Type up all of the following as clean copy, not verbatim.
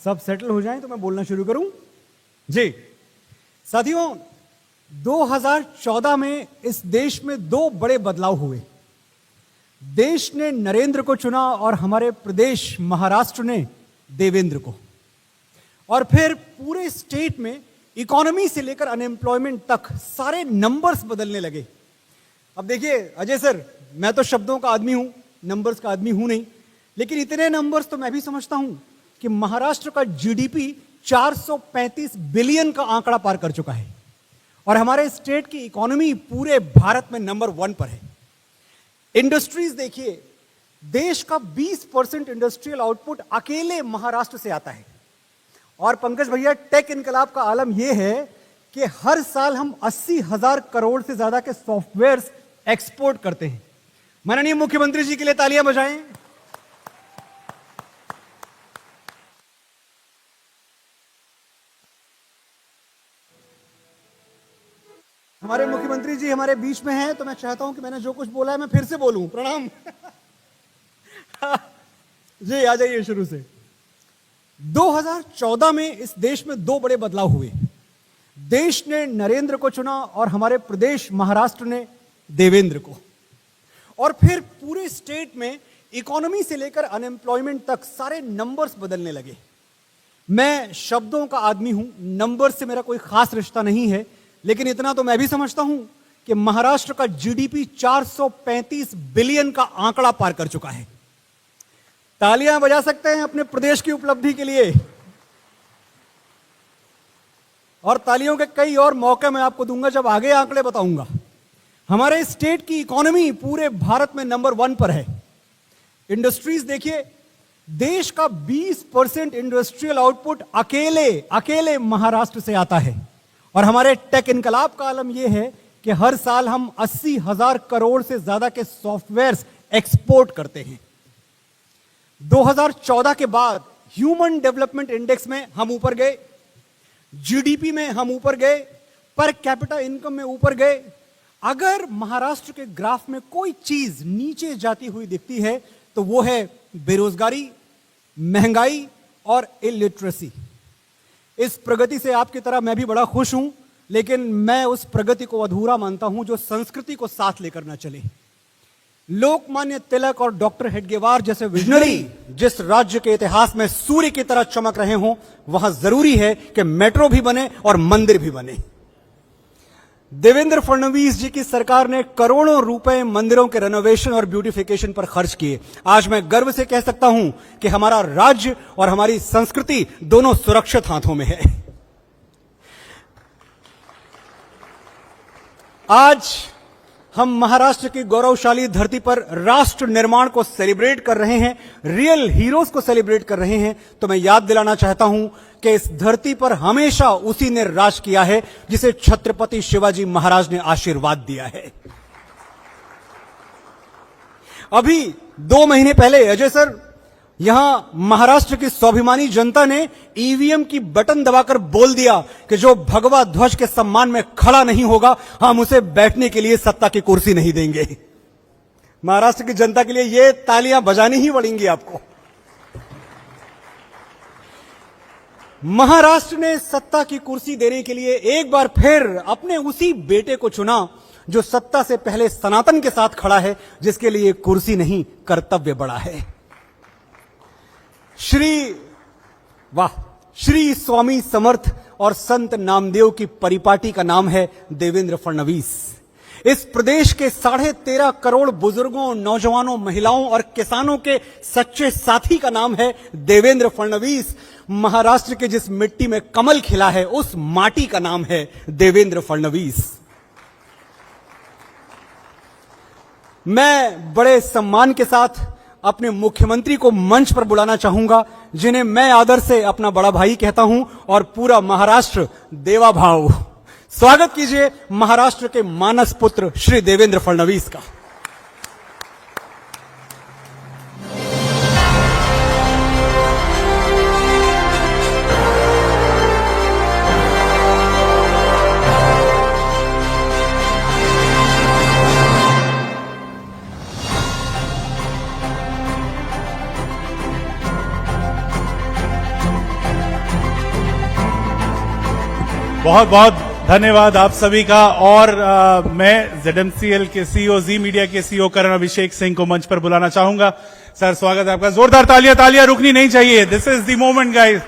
सब सेटल हो जाएं तो मैं बोलना शुरू करूं। जी साथियों, 2014 में इस देश में दो बड़े बदलाव हुए। देश ने नरेंद्र को चुना और हमारे प्रदेश महाराष्ट्र ने देवेंद्र को। और फिर पूरे स्टेट में इकोनॉमी से लेकर अनएम्प्लॉयमेंट तक सारे नंबर्स बदलने लगे। अब देखिए अजय सर, मैं तो शब्दों का आदमी हूं, नंबर्स का आदमी हूं नहीं, लेकिन इतने नंबर्स तो मैं भी समझता हूं कि महाराष्ट्र का जीडीपी 435 बिलियन का आंकड़ा पार कर चुका है और हमारे स्टेट की इकोनॉमी पूरे भारत में नंबर 1 पर है। इंडस्ट्रीज देखिए, देश का 20% इंडस्ट्रियल आउटपुट अकेले महाराष्ट्र से आता है। और पंकज भैया, टेक इनकलाब का आलम यह है कि हर साल हम 80,000 करोड़ से ज्यादा के सॉफ्टवेयर्स एक्सपोर्ट करते हैं। माननीय मुख्यमंत्री जी के लिए तालियां बजाएं। हमारे मुख्यमंत्री जी हमारे बीच में हैं, तो मैं चाहता हूं कि मैंने जो कुछ बोला है मैं फिर से बोलूं। प्रणाम। जी आ जाइए शुरू से। 2014 में इस देश में दो बड़े बदलाव हुए। देश ने नरेंद्र को चुना और हमारे प्रदेश महाराष्ट्र ने देवेंद्र को। और फिर पूरे स्टेट में इकोनॉमी से लेकर अनएम्प्लॉयमेंट तक सारे नंबर्स बदलने लगे। मैं शब्दों का आदमी हूं, नंबर से मेरा कोई खास रिश्ता नहीं है, लेकिन इतना तो मैं भी समझता हूं कि महाराष्ट्र का जीडीपी 435 बिलियन का आंकड़ा पार कर चुका है। तालियां बजा सकते हैं अपने प्रदेश की उपलब्धि के लिए। और तालियों के कई और मौके मैं आपको दूंगा जब आगे आंकड़े बताऊंगा। हमारे स्टेट की इकोनॉमी पूरे भारत में नंबर 1 पर है। इंडस्ट्रीज देखिए, देश का 20% इंडस्ट्रियल आउटपुट अकेले महाराष्ट्र से आता है। और हमारे टेक इनकलाब का आलम यह है कि हर साल हम 80,000 करोड़ से ज्यादा के सॉफ्टवेयर्स एक्सपोर्ट करते हैं। 2014 के बाद ह्यूमन डेवलपमेंट इंडेक्स में हम ऊपर गए, जीडीपी में हम ऊपर गए, पर कैपिटा इनकम में ऊपर गए। अगर महाराष्ट्र के ग्राफ में कोई चीज नीचे जाती हुई दिखती है तो वो है बेरोजगारी, महंगाई और इलिटरेसी। इस प्रगति से आपकी तरह मैं भी बड़ा खुश हूं, लेकिन मैं उस प्रगति को अधूरा मानता हूं जो संस्कृति को साथ लेकर ना चले। लोकमान्य तिलक और डॉक्टर हेडगेवार जैसे विजनरी जिस राज्य के इतिहास में सूर्य की तरह चमक रहे हों, वहां जरूरी है कि मेट्रो भी बने और मंदिर भी बने। देवेंद्र फडणवीस जी की सरकार ने करोड़ों रुपए मंदिरों के रेनोवेशन और ब्यूटिफिकेशन पर खर्च किए। आज मैं गर्व से कह सकता हूं कि हमारा राज्य और हमारी संस्कृति दोनों सुरक्षित हाथों में है। आज हम महाराष्ट्र की गौरवशाली धरती पर राष्ट्र निर्माण को सेलिब्रेट कर रहे हैं, रियल हीरोज को सेलिब्रेट कर रहे हैं। तो मैं याद दिलाना चाहता हूं कि इस धरती पर हमेशा उसी ने राज किया है जिसे छत्रपति शिवाजी महाराज ने आशीर्वाद दिया है। अभी 2 महीने पहले अजय सर, यहां महाराष्ट्र की स्वाभिमानी जनता ने ईवीएम की बटन दबाकर बोल दिया कि जो भगवा ध्वज के सम्मान में खड़ा नहीं होगा, हम उसे बैठने के लिए सत्ता की कुर्सी नहीं देंगे। महाराष्ट्र की जनता के लिए ये तालियां बजानी ही पड़ेंगी आपको। महाराष्ट्र ने सत्ता की कुर्सी देने के लिए एक बार फिर अपने उसी बेटे को चुना जो सत्ता से पहले सनातन के साथ खड़ा है, जिसके लिए कुर्सी नहीं कर्तव्य बड़ा है। श्री स्वामी समर्थ और संत नामदेव की परिपाटी का नाम है देवेंद्र फडणवीस। इस प्रदेश के 13.5 करोड़ बुजुर्गों, नौजवानों, महिलाओं और किसानों के सच्चे साथी का नाम है देवेंद्र फडणवीस। महाराष्ट्र के जिस मिट्टी में कमल खिला है, उस माटी का नाम है देवेंद्र फडणवीस। मैं बड़े सम्मान के साथ अपने मुख्यमंत्री को मंच पर बुलाना चाहूंगा, जिन्हें मैं आदर से अपना बड़ा भाई कहता हूं और पूरा महाराष्ट्र देवा भाव। स्वागत कीजिए महाराष्ट्र के मानस पुत्र श्री देवेंद्र फडणवीस का। बहुत बहुत धन्यवाद आप सभी का। और मैं ZMCL के सीईओ, जी मीडिया के सीईओ करण अभिषेक सिंह को मंच पर बुलाना चाहूंगा। सर, स्वागत है आपका। जोरदार तालियां, तालियां रुकनी नहीं चाहिए। This is the moment guys.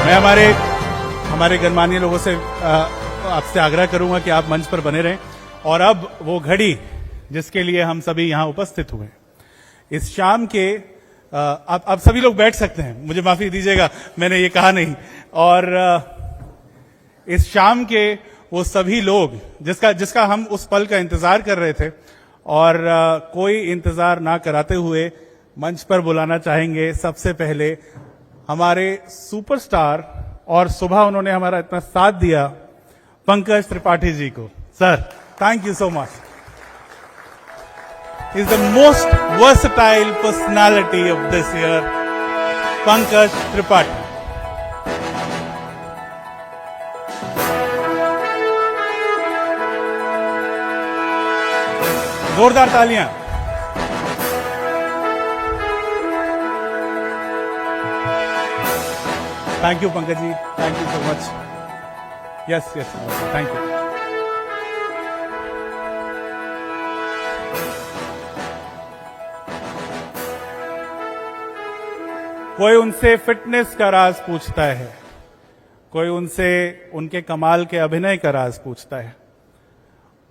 मैं हमारे गणमान्य लोगों से आपसे आग्रह करूंगा कि आप मंच पर बने रहें। और अब वो घड़ी जिसके लिए हम सभी यहां उपस्थित हुए, इस शाम के आप सभी लोग बैठ सकते हैं, मुझे माफी दीजिएगा, मैंने ये कहा नहीं। और इस शाम के वो सभी लोग जिसका हम उस पल का इंतजार कर रहे थे, और कोई इंतजार ना कराते हुए मंच पर बुलाना चाहेंगे सबसे पहले हमारे सुपरस्टार, और सुबह उन्होंने हमारा इतना साथ दिया, पंकज त्रिपाठी जी को। Sir, thank you so much. Is the most versatile personality of this year, Pankaj Tripathi. जोरदार तालियां। Thank you Pankaj ji, thank you so much. Yes yes, thank you. कोई उनसे फिटनेस का राज पूछता है, कोई उनसे उनके कमाल के अभिनय का राज पूछता है।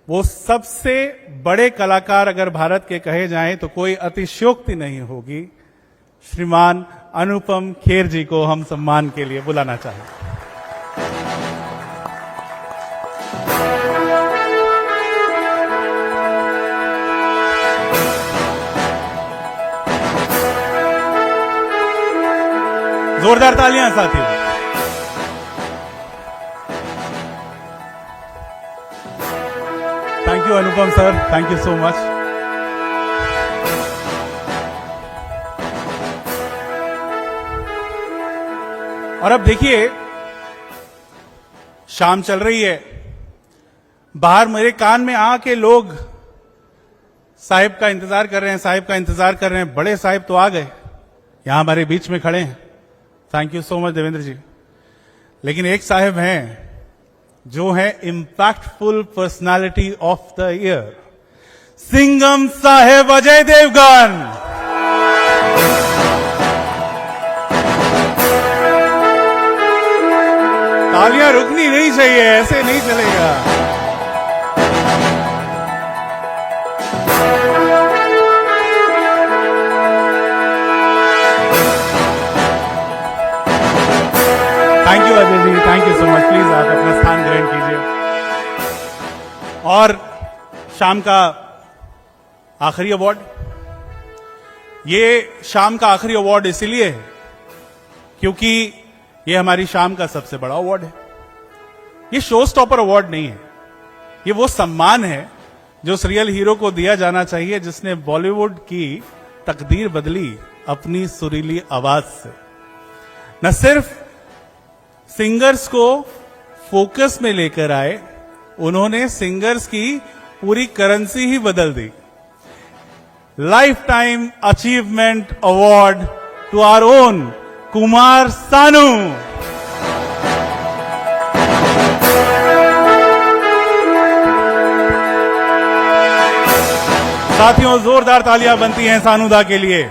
वो सबसे बड़े कलाकार अगर भारत के कहे जाएं तो कोई अतिशयोक्ति नहीं होगी। श्रीमान अनुपम खेर जी को हम सम्मान के लिए बुलाना चाहेंगे। जोरदार तालियां साथियों। Thank you Anupam sir, thank you so much. और अब देखिए, शाम चल रही है, बाहर मेरे कान में आके लोग साहिब का इंतजार कर रहे हैं, साहिब का इंतजार कर रहे हैं। बड़े साहिब तो आ गए, यहां हमारे बीच में खड़े हैं। Thank you so much Devendra ji. लेकिन एक साहिब हैं जो है impactful personality of the year, Singham साहेब अजय देवगन। तालियां रुकनी नहीं चाहिए, ऐसे नहीं चलेगा। Thank you Ajay ji, thank you so much. Please आप अपना स्थान ग्रहण कीजिए। और शाम का आखिरी अवार्ड, ये शाम का आखिरी अवार्ड इसलिए है क्योंकि ये हमारी शाम का सबसे बड़ा अवार्ड है। ये शो स्टॉपर अवार्ड नहीं है, ये वो सम्मान है जो सीरियल हीरो को दिया जाना चाहिए जिसने बॉलीवुड की तकदीर बदली अपनी सुरीली आवाज से। न सिर्फ सिंगर्स को फोकस में लेकर आए, उन्होंने सिंगर्स की पूरी करेंसी ही बदल दी। Lifetime achievement award to our own Kumar Sanu. साथियों, जोरदार तालियां बनती हैं सानूदा के लिए।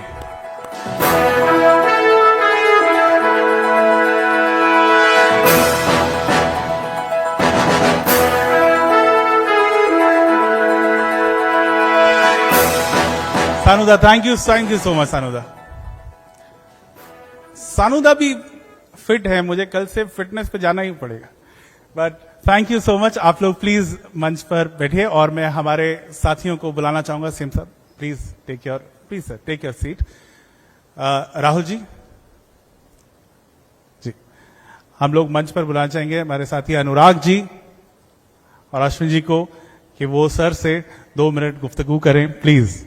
सानूदा, थैंक यू सो मच सानूदा। सानूदा भी फिट है, मुझे कल से फिटनेस पे जाना ही पड़ेगा, but thank you so much. आप लोग प्लीज मंच पर बैठिए और मैं हमारे साथियों को बुलाना चाहूंगा। सिम sir, please take your seat. Rahul ji, हम लोग मंच पर बुलाना चाहेंगे हमारे साथी अनुराग जी और अश्विन जी को कि वो सर से 2 मिनट गुफ्तगू करें, प्लीज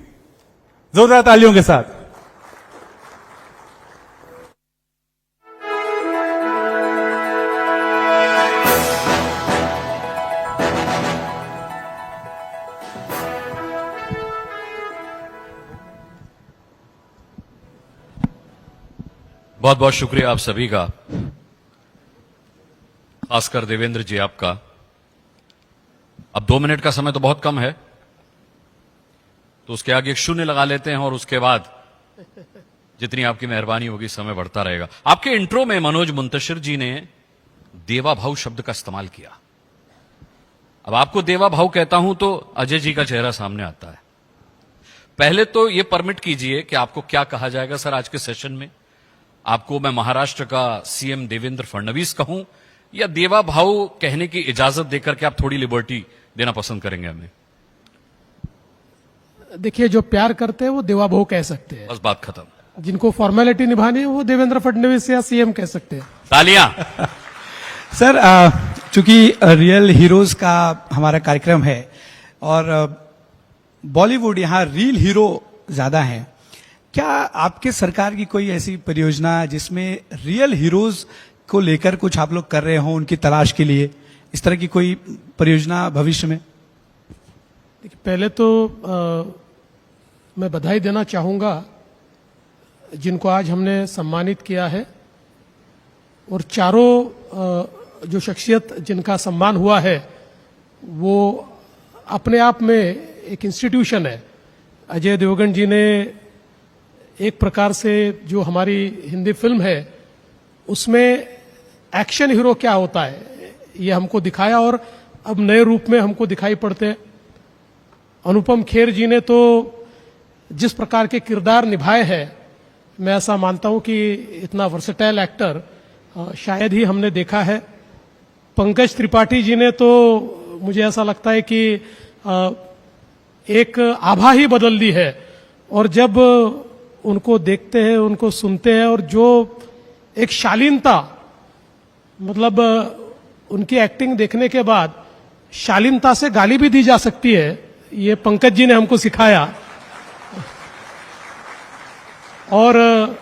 जोरदार तालियों के साथ। बहुत बहुत शुक्रिया आप सभी का, खासकर देवेंद्र जी आपका। अब 2 मिनट का समय तो बहुत कम है, तो उसके आगे एक शून्य लगा लेते हैं और उसके बाद जितनी आपकी मेहरबानी होगी समय बढ़ता रहेगा। आपके इंट्रो में मनोज मुंतशिर जी ने देवा भाव शब्द का इस्तेमाल किया। अब आपको देवा भाव कहता हूं तो अजय जी का चेहरा सामने आता है। पहले तो यह परमिट कीजिए कि आपको क्या कहा जाएगा सर आज के सेशन में। आपको मैं महाराष्ट्र का सीएम देवेंद्र फडणवीस कहूं या देवा भाव कहने की इजाजत देकर के आप थोड़ी लिबर्टी देना पसंद करेंगे हमें? देखिए, जो प्यार करते हैं वो देवा भाव कह सकते हैं, बस बात खत्म। जिनको फॉर्मेलिटी निभानी है वो देवेंद्र फडणवीस या सीएम कह सकते हैं। तालियां। सर, चूंकि रियल हीरोज का हमारा कार्यक्रम है और बॉलीवुड यहाँ रियल हीरो ज्यादा हैं, क्या आपके सरकार की कोई ऐसी परियोजना जिसमें रियल हीरोज को लेकर कुछ आप लोग कर रहे हो उनकी तलाश के लिए, इस तरह की कोई परियोजना भविष्य में? देखिए, पहले तो मैं बधाई देना चाहूंगा जिनको आज हमने सम्मानित किया है, और चारों जो शख्सियत जिनका सम्मान हुआ है वो अपने आप में एक इंस्टीट्यूशन है। अजय देवगन जी ने एक प्रकार से जो हमारी हिंदी फिल्म है उसमें एक्शन हीरो क्या होता है ये हमको दिखाया और अब नए रूप में हमको दिखाई पड़ते हैं। अनुपम खेर जी ने तो जिस प्रकार के किरदार निभाए हैं, मैं ऐसा मानता हूं कि इतना वर्सेटाइल एक्टर शायद ही हमने देखा है। पंकज त्रिपाठी जी ने तो मुझे ऐसा लगता है कि एक आभा ही बदल दी है, और जब उनको देखते हैं, उनको सुनते हैं, और जो एक शालीनता, मतलब उनकी एक्टिंग देखने के बाद शालीनता से गाली भी दी जा सकती है, ये पंकज जी ने हमको सिखाया। और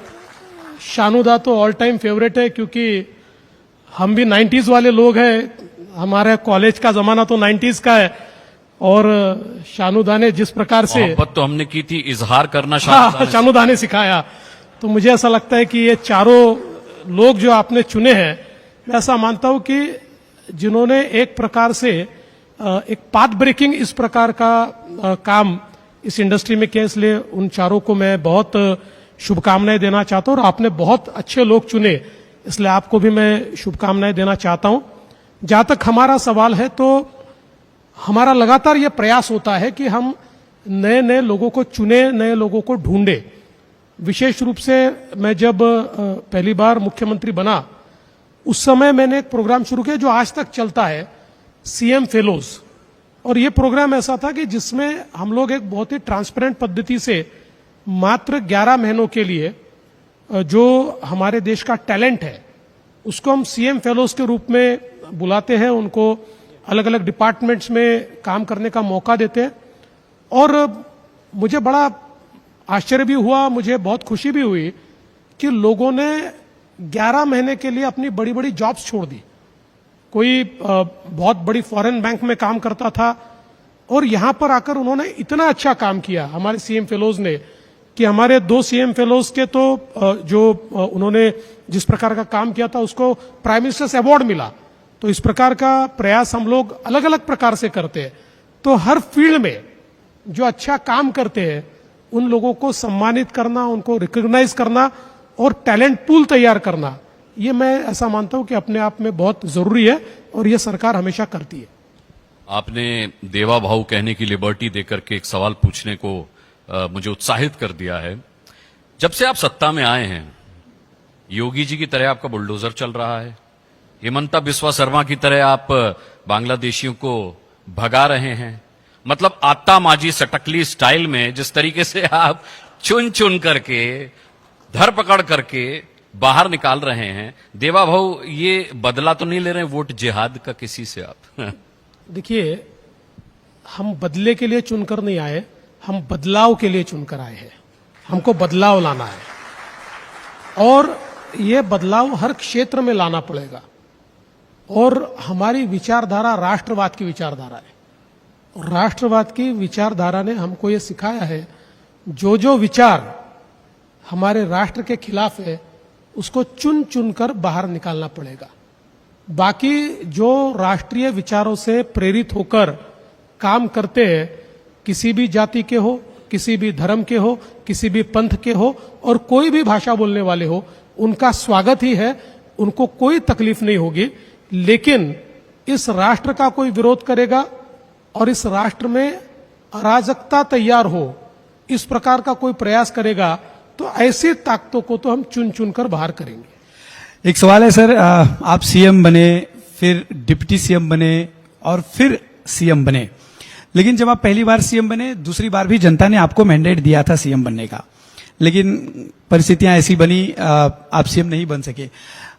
शानुदा तो ऑल टाइम फेवरेट है, क्योंकि हम भी 90s वाले लोग हैं, हमारे कॉलेज का जमाना तो 90s का है, और शानुदा ने जिस प्रकार से मोहब्बत तो हमने की थी, इजहार करना शानुदा ने सिखाया। तो मुझे ऐसा लगता है कि ये चारों लोग जो आपने चुने हैं, मैं ऐसा मानता हूं कि जिन्होंने एक प्रकार से एक पाथ ब्रेकिंग इस प्रकार का काम इस इंडस्ट्री में किया, इसलिए उन चारों को मैं बहुत शुभकामनाएं देना चाहता हूं। और आपने बहुत अच्छे लोग चुने, इसलिए आपको भी मैं शुभकामनाएं देना चाहता हूं। जहां तक हमारा सवाल है, तो हमारा लगातार यह प्रयास होता है कि हम नए नए लोगों को चुने, नए लोगों को ढूंढे। विशेष रूप से मैं जब पहली बार मुख्यमंत्री बना, उस समय मैंने एक प्रोग्राम शुरू किया जो आज तक चलता है, सीएम फेलोज। और ये प्रोग्राम ऐसा था कि जिसमें हम लोग एक बहुत ही ट्रांसपेरेंट पद्धति से मात्र 11 महीनों के लिए जो हमारे देश का टैलेंट है उसको हम सीएम फेलोज के रूप में बुलाते हैं, उनको अलग अलग डिपार्टमेंट्स में काम करने का मौका देते हैं। और मुझे बड़ा आश्चर्य भी हुआ, मुझे बहुत खुशी भी हुई कि लोगों ने 11 महीने के लिए अपनी बड़ी बड़ी जॉब्स छोड़ दी। कोई बहुत बड़ी फॉरेन बैंक में काम करता था और यहां पर आकर उन्होंने इतना अच्छा काम किया हमारे सीएम फेलोज ने, कि हमारे 2 सीएम फेलोज के तो जो उन्होंने जिस प्रकार का काम किया था उसको प्राइम मिनिस्टर्स अवार्ड मिला। तो इस प्रकार का प्रयास हम लोग अलग अलग प्रकार से करते हैं। तो हर फील्ड में जो अच्छा काम करते हैं उन लोगों को सम्मानित करना, उनको रिकॉग्नाइज करना और टैलेंट पूल तैयार करना, ये मैं ऐसा मानता हूं कि अपने आप में बहुत जरूरी है और ये सरकार हमेशा करती है। आपने देवा भाव कहने की लिबर्टी देकर के एक सवाल पूछने को मुझे उत्साहित कर दिया है। जब से आप सत्ता में आए हैं, योगी जी की तरह आपका बुलडोजर चल रहा है, हेमंता बिस्वा शर्मा की तरह आप बांग्लादेशियों को भगा रहे हैं। मतलब आत्ता माजी सटकली स्टाइल में जिस तरीके से आप चुन चुन करके, धर पकड़ करके बाहर निकाल रहे हैं, देवा भाव ये बदला तो नहीं ले रहे हैं वोट जिहाद का किसी से आप? देखिए, हम बदले के लिए चुनकर नहीं आए, हम बदलाव के लिए चुनकर आए हैं। हमको बदलाव लाना है और ये बदलाव हर क्षेत्र में लाना पड़ेगा। और हमारी विचारधारा राष्ट्रवाद की विचारधारा है, और राष्ट्रवाद की विचारधारा ने हमको ये सिखाया है जो विचार हमारे राष्ट्र के खिलाफ है उसको चुन चुन कर बाहर निकालना पड़ेगा। बाकी जो राष्ट्रीय विचारों से प्रेरित होकर काम करते हैं, किसी भी जाति के हो, किसी भी धर्म के हो, किसी भी पंथ के हो और कोई भी भाषा बोलने वाले हो, उनका स्वागत ही है, उनको कोई तकलीफ नहीं होगी। लेकिन इस राष्ट्र का कोई विरोध करेगा और इस राष्ट्र में अराजकता तैयार हो, इस प्रकार का कोई प्रयास करेगा, तो ऐसी ताकतों को तो हम चुन चुन कर बाहर करेंगे। एक सवाल है सर, आप सीएम बने, फिर डिप्टी सीएम बने और फिर सीएम बने, लेकिन जब आप पहली बार सीएम बने, दूसरी बार भी जनता ने आपको मैंडेट दिया था सीएम बनने का, लेकिन परिस्थितियां ऐसी बनी, आप सीएम नहीं बन सके।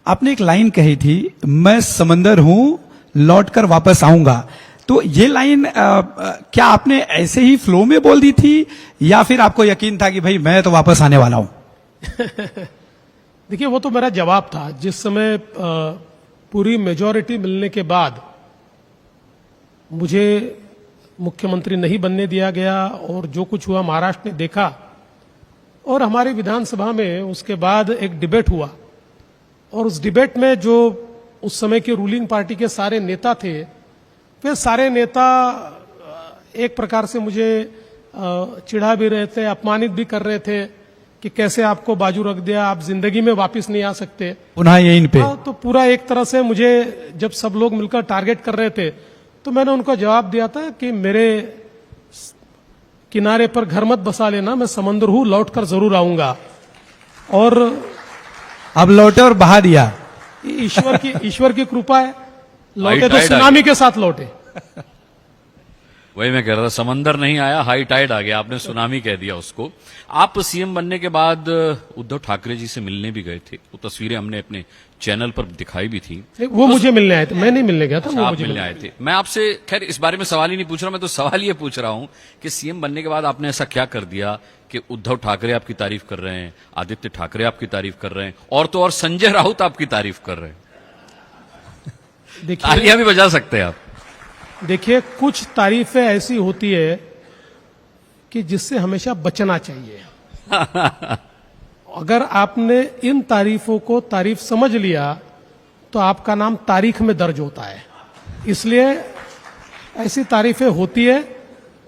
आपने एक लाइन कही थी, मैं समंदर हूं लौटकर वापस आऊंगा। तो ये लाइन क्या आपने ऐसे ही फ्लो में बोल दी थी या फिर आपको यकीन था कि भाई मैं तो वापस आने वाला हूं? देखिए, वो तो मेरा जवाब था। जिस समय पूरी मेजॉरिटी मिलने के बाद मुझे मुख्यमंत्री नहीं बनने दिया गया और जो कुछ हुआ महाराष्ट्र ने देखा, और हमारी विधानसभा में उसके बाद एक डिबेट हुआ, और उस डिबेट में जो उस समय के रूलिंग पार्टी के सारे नेता थे, वे सारे नेता एक प्रकार से मुझे चिढ़ा भी रहे थे, अपमानित भी कर रहे थे कि कैसे आपको बाजू रख दिया, आप जिंदगी में वापस नहीं आ सकते। पुनः यहीं पे तो पूरा एक तरह से मुझे जब सब लोग मिलकर टारगेट कर रहे थे, तो मैंने उनको जवाब दिया था कि मेरे किनारे पर घर मत बसा लेना, मैं समंदर हूं, लौट कर जरूर आऊंगा। और अब लौटे और बहा दिया। ईश्वर की कृपा है, लौटे तो टाइड सुनामी के साथ लौटे। वही मैं कह रहा था, समंदर नहीं आया, हाई टाइड आ गया, आपने सुनामी कह दिया उसको। आप सीएम बनने के बाद उद्धव ठाकरे जी से मिलने भी गए थे, वो तस्वीरें हमने अपने चैनल पर दिखाई भी थी। वो मुझे मिलने आए थे, मैं नहीं मिलने गया था, वो आप मुझे मिलने आए थे। मैं आपसे खैर इस बारे में सवाल ही नहीं पूछ रहा, मैं तो सवाल ये पूछ रहा हूं कि सीएम बनने के बाद आपने ऐसा क्या कर दिया कि उद्धव ठाकरे आपकी तारीफ कर रहे हैं, आदित्य ठाकरे आपकी तारीफ कर रहे हैं, और तो और संजय राउत आपकी तारीफ कर रहे हैं। तालियां भी बजा सकते हैं आप। देखिए, कुछ तारीफें ऐसी होती है कि जिससे हमेशा बचना चाहिए। अगर आपने इन तारीफों को तारीफ समझ लिया तो आपका नाम तारीख में दर्ज होता है। इसलिए ऐसी तारीफें होती है,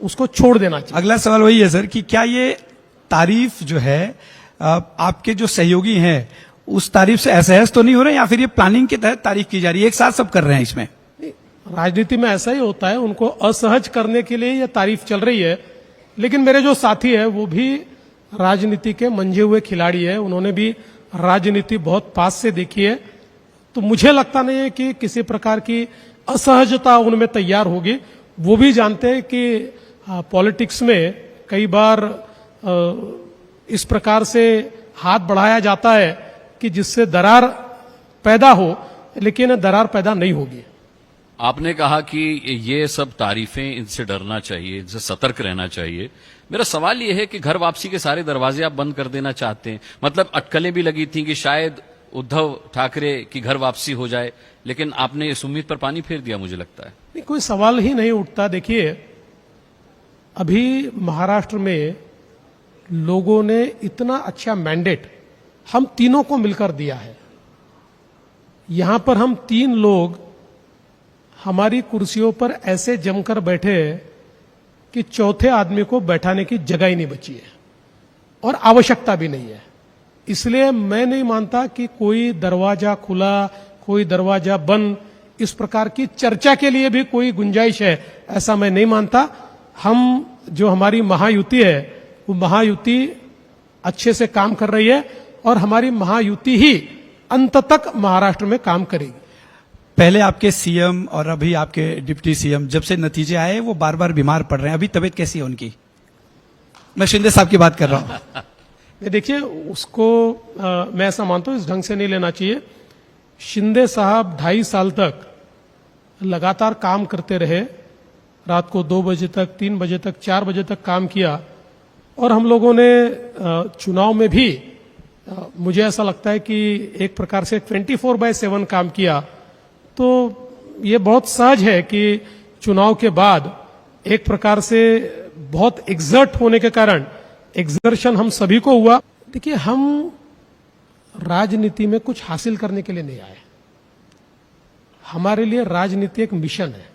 उसको छोड़ देना चाहिए। अगला सवाल वही है सर कि क्या ये तारीफ जो है, आपके जो सहयोगी हैं उस तारीफ से असहज तो नहीं हो रहे, या फिर ये प्लानिंग के तहत तारीफ की जा रही है, एक साथ सब कर रहे हैं इसमें? राजनीति में ऐसा ही होता है, उनको असहज करने के लिए यह तारीफ चल रही है। लेकिन मेरे जो साथी है वो भी राजनीति के मंझे हुए खिलाड़ी है, उन्होंने भी राजनीति बहुत पास से देखी है, तो मुझे लगता नहीं है कि किसी प्रकार की असहजता उनमें तैयार होगी। वो भी जानते हैं कि पॉलिटिक्स में कई बार इस प्रकार से हाथ बढ़ाया जाता है कि जिससे दरार पैदा हो, लेकिन दरार पैदा नहीं होगी। आपने कहा कि ये सब तारीफें, इनसे डरना चाहिए, इनसे सतर्क रहना चाहिए। मेरा सवाल ये है कि घर वापसी के सारे दरवाजे आप बंद कर देना चाहते हैं। मतलब अटकलें भी लगी थी कि शायद उद्धव ठाकरे की घर वापसी हो जाए, लेकिन आपने इस उम्मीद पर पानी फेर दिया, मुझे लगता है। नहीं, कोई सवाल ही नहीं उठता। देखिए, अभी महाराष्ट्र में लोगों ने इतना अच्छा मैंडेट हम तीनों को मिलकर दिया है। यहां पर हम तीन लोग हमारी कुर्सियों पर ऐसे जमकर बैठे कि चौथे आदमी को बैठाने की जगह ही नहीं बची है और आवश्यकता भी नहीं है। इसलिए मैं नहीं मानता कि कोई दरवाजा खुला, कोई दरवाजा बंद, इस प्रकार की चर्चा के लिए भी कोई गुंजाइश है, ऐसा मैं नहीं मानता। हम जो हमारी महायुति है, वो महायुति अच्छे से काम कर रही है और हमारी महायुति ही अंत तक महाराष्ट्र में काम करेगी। पहले आपके सीएम और अभी आपके डिप्टी सीएम, जब से नतीजे आए वो बार बार बीमार पड़ रहे हैं, अभी तबीयत कैसी है उनकी? मैं शिंदे साहब की बात कर रहा हूं। देखिए, उसको मैं ऐसा मानता हूं, इस ढंग से नहीं लेना चाहिए। शिंदे साहब 2.5 साल तक लगातार काम करते रहे, रात को 2 बजे तक, 3 बजे तक, 4 बजे तक काम किया, और हम लोगों ने चुनाव में भी मुझे ऐसा लगता है कि एक प्रकार से 24/7 काम किया। तो ये बहुत सहज है कि चुनाव के बाद एक प्रकार से बहुत एग्जर्ट होने के कारण, एग्जर्शन हम सभी को हुआ। देखिए, हम राजनीति में कुछ हासिल करने के लिए नहीं आए। हमारे लिए राजनीति एक मिशन है,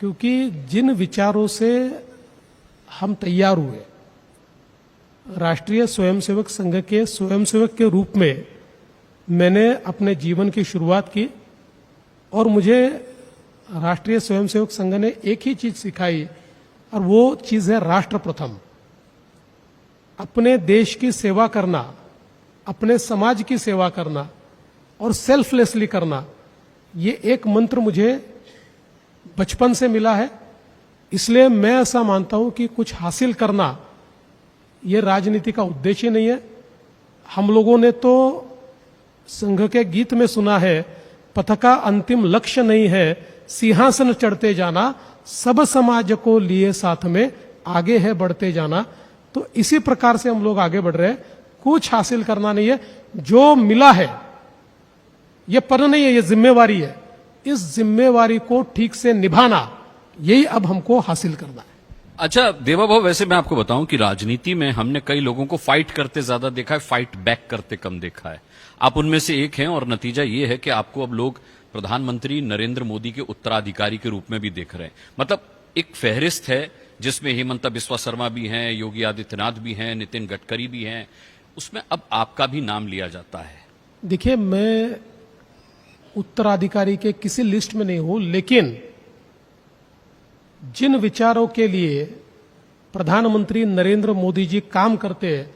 क्योंकि जिन विचारों से हम तैयार हुए, राष्ट्रीय स्वयंसेवक संघ के स्वयंसेवक के रूप में मैंने अपने जीवन की शुरुआत की, और मुझे राष्ट्रीय स्वयंसेवक संघ ने एक ही चीज सिखाई, और वो चीज है राष्ट्र प्रथम। अपने देश की सेवा करना, अपने समाज की सेवा करना और सेल्फलेसली करना, ये एक मंत्र मुझे बचपन से मिला है। इसलिए मैं ऐसा मानता हूं कि कुछ हासिल करना ये राजनीति का उद्देश्य नहीं है। हम लोगों ने तो संघ के गीत में सुना है, पथ का अंतिम लक्ष्य नहीं है सिंहासन चढ़ते जाना, सब समाज को लिए साथ में आगे है बढ़ते जाना। तो इसी प्रकार से हम लोग आगे बढ़ रहे हैं। कुछ हासिल करना नहीं है, जो मिला है ये पद नहीं है, ये जिम्मेवारी है। इस जिम्मेवारी को ठीक से निभाना, यही अब हमको हासिल करना है। अच्छा देवा भाऊ, वैसे मैं आपको बताऊं कि राजनीति में हमने कई लोगों को फाइट करते ज्यादा देखा है, फाइट बैक करते कम देखा है। आप उनमें से एक हैं, और नतीजा ये है कि आपको अब लोग प्रधानमंत्री नरेंद्र मोदी के उत्तराधिकारी के रूप में भी देख रहे हैं। मतलब एक फहरिस्त है जिसमें हेमंत बिस्वा शर्मा भी हैं, योगी आदित्यनाथ भी हैं, नितिन गडकरी भी हैं, उसमें अब आपका भी नाम लिया जाता है। देखिए, मैं उत्तराधिकारी के किसी लिस्ट में नहीं हूं, लेकिन जिन विचारों के लिए प्रधानमंत्री नरेंद्र मोदी जी काम करते हैं,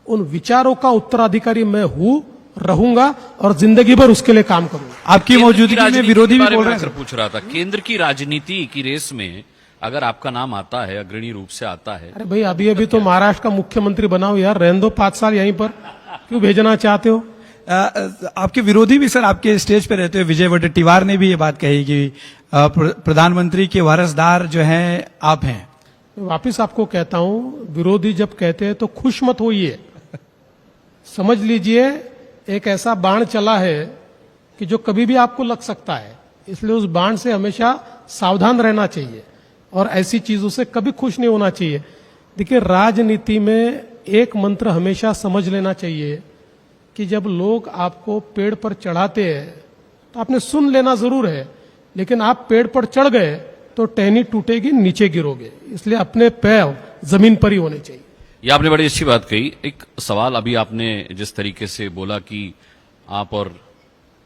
उन विचारों का उत्तराधिकारी मैं हूं, रहूंगा और जिंदगी भर उसके लिए काम करूंगा। आपकी मौजूदगी में विरोधी भी बोल रहे हैं। पूछ रहा था, केंद्र की राजनीति की रेस में अगर आपका नाम आता है, अग्रणी रूप से आता है। अरे भाई, अभी अभी तो महाराष्ट्र का मुख्यमंत्री बनाओ यार, रहने दो 5 साल यहीं पर, क्यों भेजना चाहते हो? आपके विरोधी भी सर आपके स्टेज पे रहते हुए विजय वडेट्टीवार ने भी ये बात कही कि प्रधानमंत्री के वारसदार जो हैं आप हैं। वापिस आपको कहता हूं, विरोधी जब कहते हैं तो खुश मत होइए। समझ लीजिए एक ऐसा बाण चला है कि जो कभी भी आपको लग सकता है, इसलिए उस बाण से हमेशा सावधान रहना चाहिए और ऐसी चीजों से कभी खुश नहीं होना चाहिए। देखिए, राजनीति में एक मंत्र हमेशा समझ लेना चाहिए कि जब लोग आपको पेड़ पर चढ़ाते हैं तो आपने सुन लेना जरूर है, लेकिन आप पेड़ पर चढ़ गए तो टहनी टूटेगी, नीचे गिरोगे। इसलिए अपने पैर जमीन पर ही होने चाहिए। ये आपने बड़ी अच्छी बात कही। एक सवाल, अभी आपने जिस तरीके से बोला कि आप और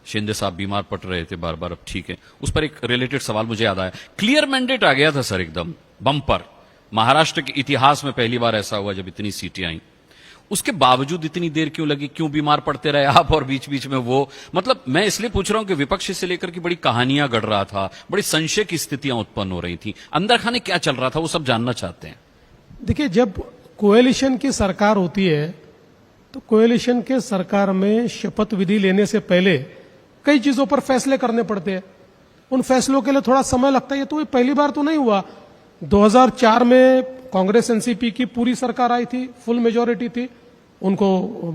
शिंदे साहब बीमार पड़ रहे थे बार बार, अब ठीक है, उस पर एक रिलेटेड सवाल मुझे याद आया। क्लियर मैंडेट आ गया था सर, एकदम बम्पर। महाराष्ट्र के इतिहास में पहली बार ऐसा हुआ जब इतनी सीटें आई। उसके बावजूद इतनी देर क्यों लगी, क्यों बीमार पड़ते रहे आप, और बीच बीच में वो, मतलब मैं इसलिए पूछ रहा हूं कि विपक्ष से लेकर की बड़ी कहानियां गढ़ रहा था, बड़ी संशय की स्थितियां उत्पन्न हो रही थी, अंदर खाने क्या चल रहा था, वो सब जानना चाहते हैं। देखिए, जब कोएलिशन की सरकार होती है तो कोएलिशन के सरकार में शपथ विधि लेने से पहले कई चीजों पर फैसले करने पड़ते हैं। उन फैसलों के लिए थोड़ा समय लगता है। ये तो पहली बार तो नहीं हुआ। 2004 में कांग्रेस एनसीपी की पूरी सरकार आई थी, फुल मेजोरिटी थी, उनको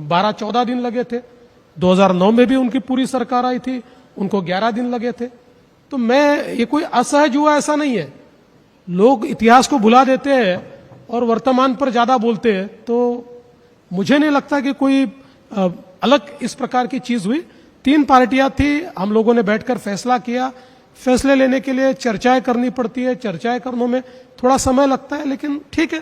12-14 दिन लगे थे। 2009 में भी उनकी पूरी सरकार आई थी, उनको 11 दिन लगे थे। तो ये कोई असहज हुआ ऐसा नहीं है। लोग इतिहास को भुला देते हैं और वर्तमान पर ज्यादा बोलते हैं, तो मुझे नहीं लगता कि कोई अलग इस प्रकार की चीज हुई। 3 पार्टियां थी, हम लोगों ने बैठकर फैसला किया। फैसले लेने के लिए चर्चाएं करनी पड़ती है, चर्चाएं करने में थोड़ा समय लगता है, लेकिन ठीक है।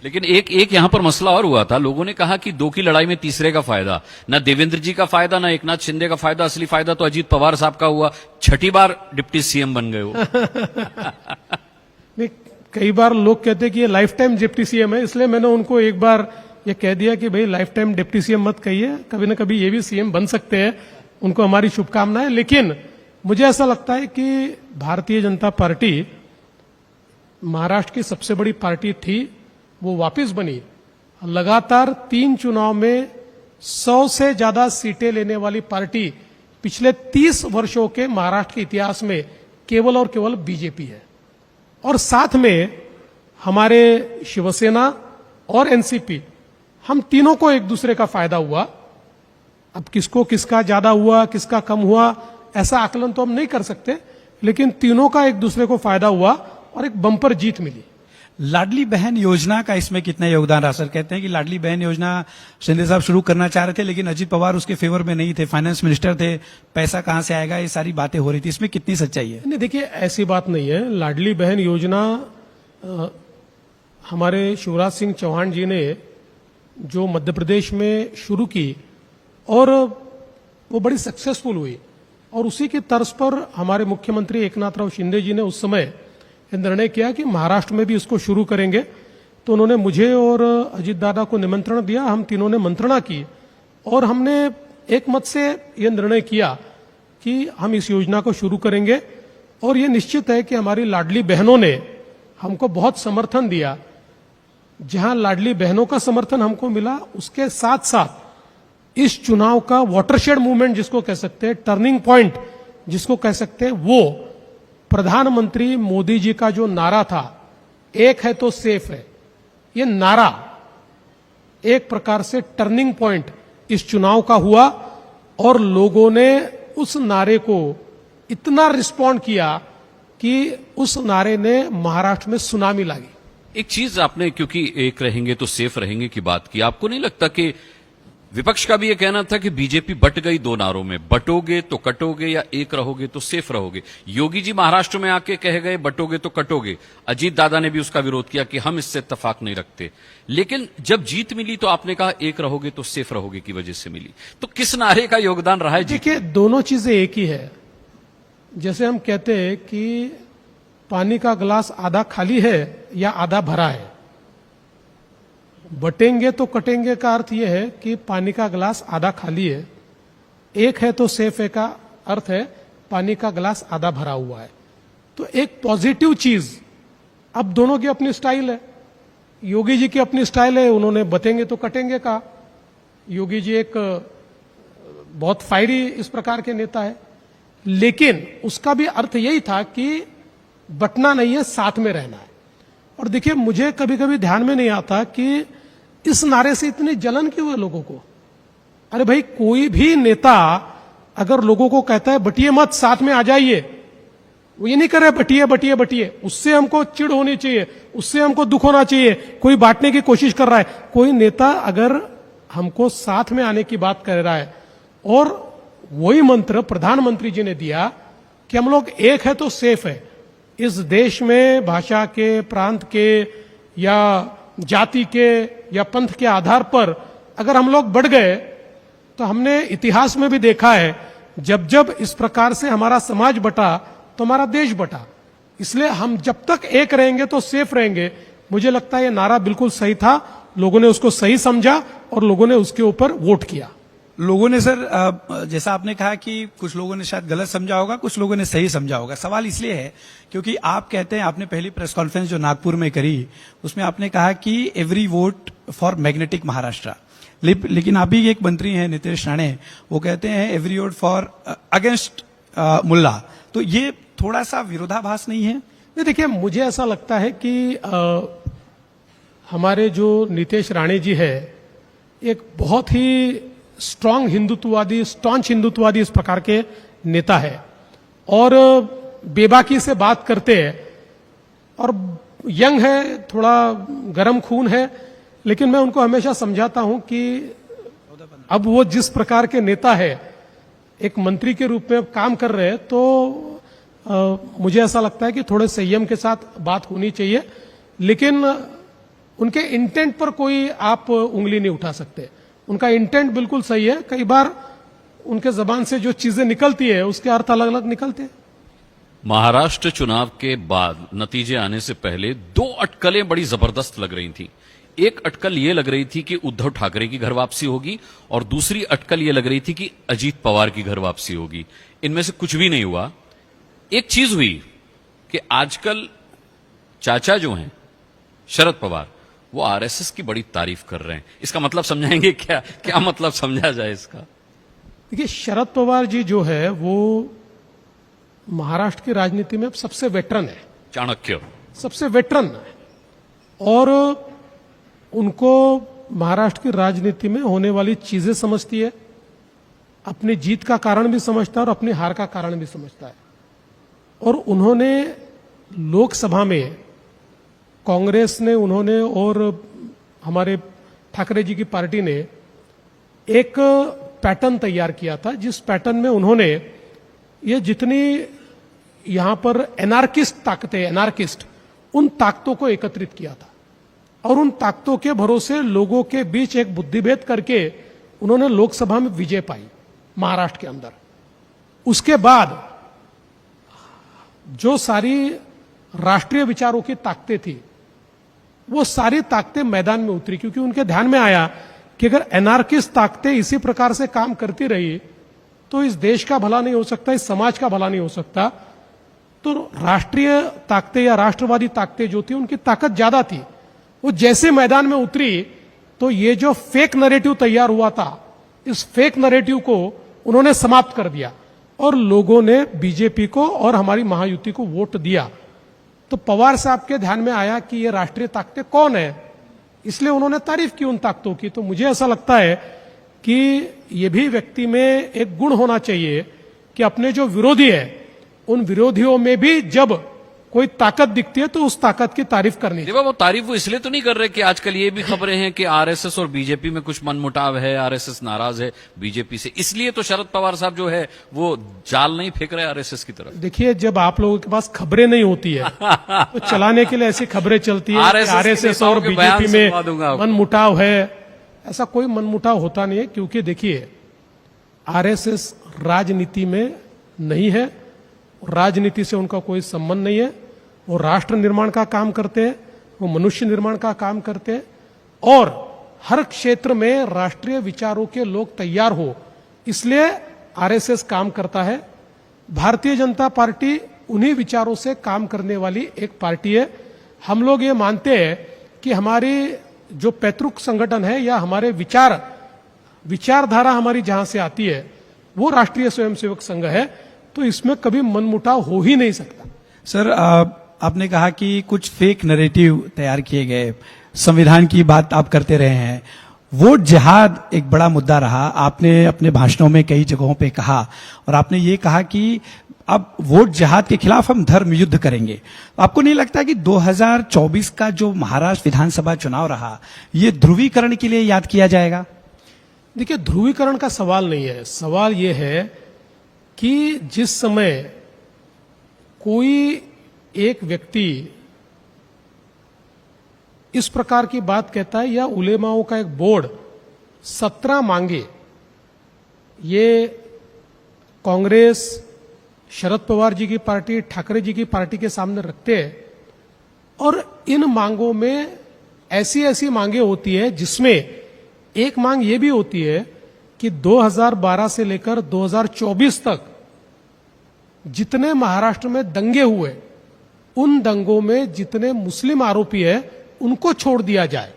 लेकिन एक यहां पर मसला और हुआ था। लोगों ने कहा कि 2 की लड़ाई में तीसरे का फायदा, ना देवेंद्र जी का फायदा, ना एकनाथ शिंदे का फायदा, असली फायदा तो अजीत पवार साहब का हुआ। 6ठी बार डिप्टी सीएम बन गए हो। कई बार लोग कहते हैं कि ये लाइफ टाइम डिप्टी सीएम है, इसलिए मैंने उनको एक बार ये कह दिया कि भाई लाइफ टाइम डिप्टी सीएम मत कहिए, कभी ना कभी ये भी सीएम बन सकते हैं। उनको हमारी शुभकामनाएं। लेकिन मुझे ऐसा लगता है कि भारतीय जनता पार्टी महाराष्ट्र की सबसे बड़ी पार्टी थी, वो वापस बनी। लगातार 3 चुनाव में 100 से ज्यादा सीटें लेने वाली पार्टी पिछले 30 वर्षों के महाराष्ट्र के इतिहास में केवल और केवल बीजेपी है। और साथ में हमारे शिवसेना और एनसीपी, हम तीनों को एक दूसरे का फायदा हुआ। अब किसको किसका ज्यादा हुआ, किसका कम हुआ, ऐसा आकलन तो हम नहीं कर सकते, लेकिन तीनों का एक दूसरे को फायदा हुआ और एक बम्पर जीत मिली। लाडली बहन योजना का इसमें कितना योगदान रहा? सर कहते हैं कि लाडली बहन योजना शिंदे साहब शुरू करना चाह रहे थे, लेकिन अजीत पवार उसके फेवर में नहीं थे, फाइनेंस मिनिस्टर थे, पैसा कहां से आएगा, ये सारी बातें हो रही थी, इसमें कितनी सच्चाई है? नहीं, देखिए ऐसी बात नहीं है। लाडली बहन योजना हमारे शिवराज सिंह चौहान जी ने जो मध्य प्रदेश में शुरू की और वो बड़ी सक्सेसफुल हुई, और उसी की तर्ज पर हमारे मुख्यमंत्री एकनाथराव शिंदे जी ने उस समय निर्णय किया कि महाराष्ट्र में भी इसको शुरू करेंगे। तो उन्होंने मुझे और अजीत दादा को निमंत्रण दिया, हम तीनों ने मंत्रणा की और हमने एक मत से यह निर्णय किया कि हम इस योजना को शुरू करेंगे। और ये निश्चित है कि हमारी लाडली बहनों ने हमको बहुत समर्थन दिया। जहां लाडली बहनों का समर्थन हमको मिला, उसके साथ साथ इस चुनाव का वाटरशेड मूवमेंट जिसको कह सकते हैं, टर्निंग पॉइंट जिसको कह सकते हैं, वो प्रधानमंत्री मोदी जी का जो नारा था, एक है तो सेफ है, ये नारा एक प्रकार से टर्निंग पॉइंट इस चुनाव का हुआ और लोगों ने उस नारे को इतना रिस्पॉन्ड किया कि उस नारे ने महाराष्ट्र में सुनामी लागी। एक चीज आपने, क्योंकि एक रहेंगे तो सेफ रहेंगे की बात की, आपको नहीं लगता कि विपक्ष का भी यह कहना था कि बीजेपी बट गई दो नारों में, बटोगे तो कटोगे या एक रहोगे तो सेफ रहोगे? योगी जी महाराष्ट्र में आके कह गए बटोगे तो कटोगे, अजीत दादा ने भी उसका विरोध किया कि हम इससे इत्तेफाक नहीं रखते, लेकिन जब जीत मिली तो आपने कहा एक रहोगे तो सेफ रहोगे की वजह से मिली। तो किस नारे का योगदान रहा है? देखिए, दोनों चीजें एक ही है। जैसे हम कहते हैं कि पानी का गिलास आधा खाली है या आधा भरा है, बटेंगे तो कटेंगे का अर्थ यह है कि पानी का गिलास आधा खाली है, एक है तो सेफ है का अर्थ है पानी का गिलास आधा भरा हुआ है। तो एक पॉजिटिव चीज, अब दोनों की अपनी स्टाइल है। योगी जी की अपनी स्टाइल है, उन्होंने बटेंगे तो कटेंगे कहा। योगी जी एक बहुत फायरी इस प्रकार के नेता है, लेकिन उसका भी अर्थ यही था कि बटना नहीं है, साथ में रहना है। और देखिए, मुझे कभी कभी ध्यान में नहीं आता कि इस नारे से इतनी जलन क्यों है लोगों को। अरे भाई, कोई भी नेता अगर लोगों को कहता है बटिए मत, साथ में आ जाइए, वो ये नहीं कर रहे बटिए बटिए बटिए, उससे हमको चिढ़ होनी चाहिए, उससे हमको दुख होना चाहिए, कोई बांटने की कोशिश कर रहा है। कोई नेता अगर हमको साथ में आने की बात कर रहा है, और वही मंत्र प्रधानमंत्री जी ने दिया कि हम लोग एक है तो सेफ है। इस देश में भाषा के, प्रांत के या जाति के या पंथ के आधार पर अगर हम लोग बढ़ गए, तो हमने इतिहास में भी देखा है, जब जब इस प्रकार से हमारा समाज बटा तो हमारा देश बटा। इसलिए हम जब तक एक रहेंगे तो सेफ रहेंगे। मुझे लगता है ये नारा बिल्कुल सही था, लोगों ने उसको सही समझा और लोगों ने उसके ऊपर वोट किया। लोगों ने सर, जैसा आपने कहा कि कुछ लोगों ने शायद गलत समझा होगा, कुछ लोगों ने सही समझा होगा। सवाल इसलिए है क्योंकि आप कहते हैं, आपने पहली प्रेस कॉन्फ्रेंस जो नागपुर में करी उसमें आपने कहा कि every vote for magnetic Maharashtra, लेकिन अभी एक मंत्री हैं नितेश राणे, वो कहते हैं एवरी वोट फॉर अगेंस्ट मुल्ला। तो ये थोड़ा सा विरोधाभास नहीं है? नहीं, देखिए, मुझे ऐसा लगता है कि हमारे जो नितेश राणे जी है, एक बहुत ही स्ट्रांग हिंदुत्ववादी, स्टॉन्च हिंदुत्ववादी इस प्रकार के नेता है और बेबाकी से बात करते हैं और यंग है, थोड़ा गर्म खून है, लेकिन मैं उनको हमेशा समझाता हूं कि अब वो जिस प्रकार के नेता है, एक मंत्री के रूप में काम कर रहे हैं, तो मुझे ऐसा लगता है कि थोड़े संयम के साथ बात होनी चाहिए, लेकिन उनके इंटेंट पर कोई आप उंगली नहीं उठा सकते। उनका इंटेंट बिल्कुल सही है। कई बार उनके जबान से जो चीजें निकलती है उसके अर्थ अलग अलग निकलते हैं। महाराष्ट्र चुनाव के बाद नतीजे आने से पहले दो अटकलें बड़ी जबरदस्त लग रही थी। एक अटकल ये लग रही थी कि उद्धव ठाकरे की घर वापसी होगी और दूसरी अटकल ये लग रही थी कि अजीत पवार की घर वापसी होगी। इनमें से कुछ भी नहीं हुआ। एक चीज हुई कि आजकल चाचा जो हैं शरद पवार, वो आरएसएस की बड़ी तारीफ कर रहे हैं। इसका मतलब समझाएंगे क्या? क्या मतलब समझा जाए इसका? देखिए, शरद पवार जी जो है वो महाराष्ट्र की राजनीति में सबसे वेटरन है, चाणक्य सबसे वेटरन है, और उनको महाराष्ट्र की राजनीति में होने वाली चीजें समझती है, अपनी जीत का कारण भी समझता है और अपनी हार का कारण भी समझता है। और उन्होंने लोकसभा में कांग्रेस ने, उन्होंने और हमारे ठाकरे जी की पार्टी ने एक पैटर्न तैयार किया था, जिस पैटर्न में उन्होंने ये जितनी यहां पर एनार्किस्ट ताकतें, एनार्किस्ट, उन ताकतों को एकत्रित किया था और उन ताकतों के भरोसे लोगों के बीच एक बुद्धिभेद करके उन्होंने लोकसभा में विजय पाई महाराष्ट्र के अंदर। उसके बाद जो सारी राष्ट्रीय विचारों की ताकतें थी, वो सारी ताकतें मैदान में उतरी, क्योंकि उनके ध्यान में आया कि अगर एनार्किस्ट ताकतें इसी प्रकार से काम करती रही तो इस देश का भला नहीं हो सकता, इस समाज का भला नहीं हो सकता। तो राष्ट्रीय ताकतें या राष्ट्रवादी ताकतें जो थी, उनकी ताकत ज्यादा थी। वो जैसे मैदान में उतरी तो ये जो फेक नैरेटिव तैयार हुआ था, इस फेक नैरेटिव को उन्होंने समाप्त कर दिया और लोगों ने बीजेपी को और हमारी महायुति को वोट दिया। तो पवार साहब के ध्यान में आया कि ये राष्ट्रीय ताकतें कौन है, इसलिए उन्होंने तारीफ की उन ताकतों की। तो मुझे ऐसा लगता है कि ये भी व्यक्ति में एक गुण होना चाहिए कि अपने जो विरोधी है, उन विरोधियों में भी जब कोई ताकत दिखती है तो उस ताकत की तारीफ करनी चाहिए। देखो, वो तारीफ वो इसलिए तो नहीं कर रहे कि आजकल ये भी खबरें हैं कि आरएसएस और बीजेपी में कुछ मनमुटाव है, आरएसएस नाराज है बीजेपी से, इसलिए तो शरद पवार साहब जो है वो जाल नहीं फेंक रहे आरएसएस की तरफ। देखिए, जब आप लोगों के पास खबरें नहीं होती है तो चलाने के लिए ऐसी खबरें चलती है आरएसएस और बीजेपी में मनमुटाव है। ऐसा कोई मनमुटाव होता नहीं है, क्योंकि देखिए आरएसएस राजनीति में नहीं है, राजनीति से उनका कोई संबंध नहीं है। वो राष्ट्र निर्माण का काम करते हैं, वो मनुष्य निर्माण का काम करते हैं और हर क्षेत्र में राष्ट्रीय विचारों के लोग तैयार हो, इसलिए आरएसएस काम करता है। भारतीय जनता पार्टी उन्हीं विचारों से काम करने वाली एक पार्टी है। हम लोग ये मानते हैं कि हमारी जो पैतृक संगठन है या हमारे विचारधारा हमारी जहां से आती है वो राष्ट्रीय स्वयंसेवक संघ है, तो इसमें कभी मनमुटाव हो ही नहीं सकता। सर, आपने कहा कि कुछ फेक नैरेटिव तैयार किए गए, संविधान की बात आप करते रहे हैं, वोट जिहाद एक बड़ा मुद्दा रहा। आपने अपने भाषणों में कई जगहों पे कहा और आपने ये कहा कि अब वोट जिहाद के खिलाफ हम धर्म युद्ध करेंगे। आपको नहीं लगता कि 2024 का जो महाराष्ट्र विधानसभा चुनाव रहा, ये ध्रुवीकरण के लिए याद किया जाएगा? देखिए, ध्रुवीकरण का सवाल नहीं है। सवाल यह है कि जिस समय कोई एक व्यक्ति इस प्रकार की बात कहता है या उलेमाओं का एक बोर्ड 17 मांगे, ये कांग्रेस, शरद पवार जी की पार्टी, ठाकरे जी की पार्टी के सामने रखते हैं और इन मांगों में ऐसी ऐसी मांगे होती है जिसमें एक मांग ये भी होती है कि 2012 से लेकर 2024 तक जितने महाराष्ट्र में दंगे हुए, उन दंगों में जितने मुस्लिम आरोपी हैं उनको छोड़ दिया जाए।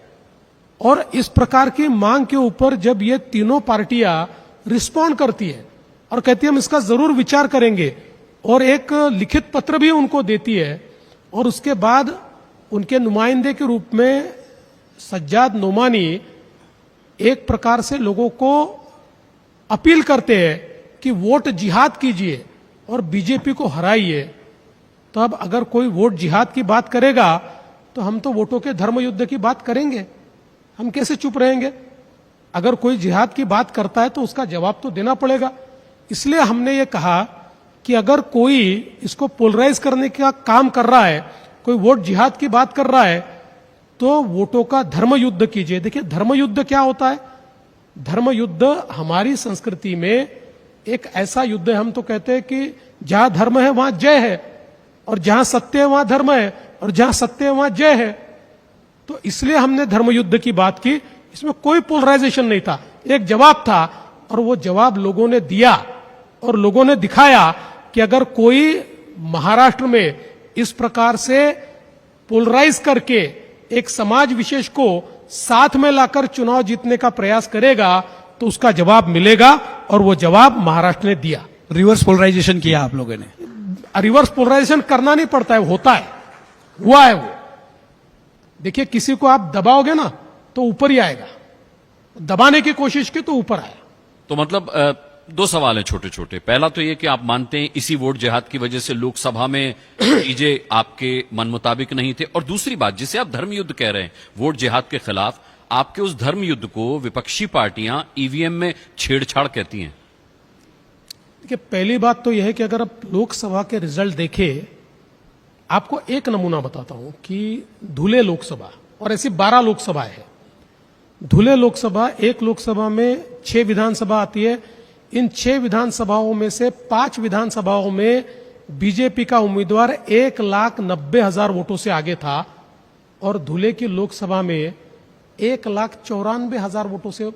और इस प्रकार की मांग के ऊपर जब ये तीनों पार्टियां रिस्पॉन्ड करती है और कहती है हम इसका जरूर विचार करेंगे और एक लिखित पत्र भी उनको देती है, और उसके बाद उनके नुमाइंदे के रूप में सज्जाद नोमानी एक प्रकार से लोगों को अपील करते हैं कि वोट जिहाद कीजिए और बीजेपी को हराइए। तो अब अगर कोई वोट जिहाद की बात करेगा तो हम तो वोटों के धर्म युद्ध की बात करेंगे, हम कैसे चुप रहेंगे? अगर कोई जिहाद की बात करता है तो उसका जवाब तो देना पड़ेगा। इसलिए हमने ये कहा कि अगर कोई इसको पोलराइज करने का काम कर रहा है, कोई वोट जिहाद की बात कर रहा है, तो वोटों का धर्म युद्ध कीजिए। देखिए, धर्म युद्ध क्या होता है? धर्म युद्ध हमारी संस्कृति में एक ऐसा युद्ध है, हम तो कहते हैं कि जहां धर्म है वहां जय है, और जहां सत्य है वहां धर्म है, और जहां सत्य है वहां जय है। तो इसलिए हमने धर्म युद्ध की बात की। इसमें कोई पोलराइजेशन नहीं था, एक जवाब था, और वो जवाब लोगों ने दिया और लोगों ने दिखाया कि अगर कोई महाराष्ट्र में इस प्रकार से पोलराइज करके एक समाज विशेष को साथ में लाकर चुनाव जीतने का प्रयास करेगा तो उसका जवाब मिलेगा, और वो जवाब महाराष्ट्र ने दिया। रिवर्स पोलराइजेशन किया आप लोगों ने? रिवर्स पोलराइजेशन करना नहीं पड़ता है, होता है, हुआ है वो। देखिए, किसी को आप दबाओगे ना तो ऊपर ही आएगा, दबाने की कोशिश की तो ऊपर आया। तो मतलब दो सवाल हैं छोटे छोटे। पहला तो ये कि आप मानते हैं इसी वोट जिहाद की वजह से लोकसभा में चीजें आपके मन मुताबिक नहीं थे, और दूसरी बात जिसे आप धर्म युद्ध कह रहे हैं वोट जिहाद के खिलाफ, आपके उस धर्म युद्ध को विपक्षी पार्टियां ईवीएम में छेड़छाड़ कहती हैं। देखिए, पहली बात तो यह है कि अगर आप लोकसभा के रिजल्ट देखें, आपको एक नमूना बताता हूं कि धुले लोकसभा, और ऐसी 12 लोकसभा है। धुले लोकसभा, एक लोकसभा में 6 विधानसभा आती है। इन 6 विधानसभाओं में से 5 विधानसभाओं में बीजेपी का उम्मीदवार 1,90,000 वोटों से आगे था, और धुले की लोकसभा में 1,94,000 वोटों से,